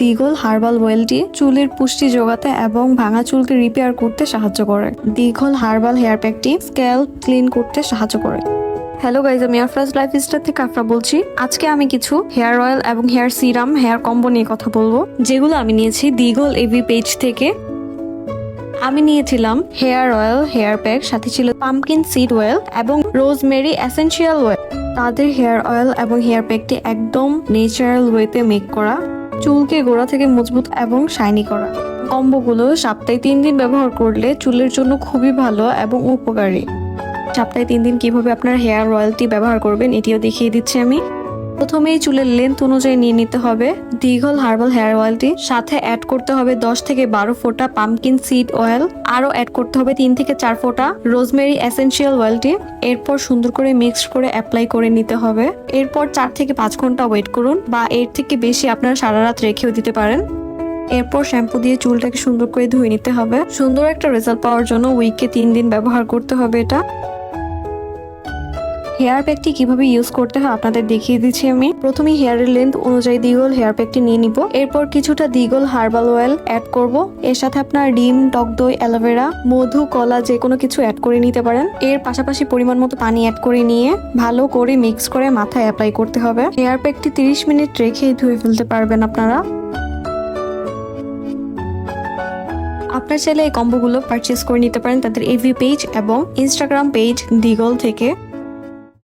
Dighal herbal অয়েলটি চুলের পুষ্টি যোগাতে এবং ভাঙা চুলকে রিপেয়ার করতে সাহায্য করে। Dighal herbal hair প্যাকটি scalp clean করতে সাহায্য করে। হ্যালো গাইজ, আমি আফরাজ লাইফস্টাইল থেকে আফরা বলছি। আজকে আমি কিছু হেয়ার অয়েল এবং হেয়ার সিরাম, হেয়ার কম্বো নিয়ে কথা বলবো, যেগুলো আমি নিয়েছি দিগল এভি পেজ থেকে। আমি নিয়েছিলাম হেয়ার অয়েল, হেয়ার প্যাক, সাথে ছিল পাম্পকিন সিড অয়েল এবং রোজমেরি এসেনশিয়াল অয়েল। তাদের হেয়ার অয়েল এবং হেয়ার প্যাকটি একদম ন্যাচারাল ওয়েতে মেক করা, চুলকে গোড়া থেকে মজবুত এবং শাইনি করা। কম্বোগুলো সপ্তাহে 3 দিন ব্যবহার করলে চুলের জন্য খুবই ভালো এবং উপকারী। সপ্তাহে 3 দিন কিভাবে আপনার হেয়ার অয়েলটি ব্যবহার করবেন এটিও দেখিয়ে দিচ্ছি আমি। প্রথমেই চুলের লেন্থ অনুযায়ী নিয়ে নিতে হবে দিগল হার্বাল হেয়ার অয়েলটি, সাথে অ্যাড করতে হবে 10 থেকে 12 ফোঁটা পাম্পকিন সিড অয়েল, আরও অ্যাড করতে হবে 3 থেকে 4 ফোঁটা রোজমেরি এসেনশিয়াল অয়েলটি। এরপর সুন্দর করে মিক্সড করে অ্যাপ্লাই করে নিতে হবে। এরপর 4 থেকে 5 ঘন্টা ওয়েট করুন, বা এর থেকে বেশি আপনারা সারা রাত রেখেও দিতে পারেন। এরপর শ্যাম্পু দিয়ে চুলটাকে সুন্দর করে ধুয়ে নিতে হবে। সুন্দর একটা রেজাল্ট পাওয়ার জন্য উইকে 3 দিন ব্যবহার করতে হবে এটা। হেয়ার প্যাকটি কিভাবে ইউজ করতে হয় আপনাদের দেখিয়ে দিচ্ছি আমি। প্রথমে হেয়ারের লেন্থ অনুযায়ী দিগল হেয়ার প্যাকটি নিয়ে নিব। এরপর কিছুটা দিগল হার্বাল অয়েল অ্যাড করব। এর সাথে আপনার ডিম, টক দই, অ্যালোভেরা, মধু, কলা যে কোনো কিছু অ্যাড করে নিতে পারেন। এর পাশাপাশি পরিমাণ মতো পানি অ্যাড করে নিয়ে ভালো করে মিক্স করে মাথায় অ্যাপ্লাই করতে হবে। হেয়ার প্যাকটি 30 মিনিট রেখে ধুয়ে ফেলতে পারবেন আপনারা। আপনার চাইলে এই কম্বোগুলো পারচেস করে নিতে পারেন তাদের এভি পেজ এবং ইনস্টাগ্রাম পেজ দিগল থেকে।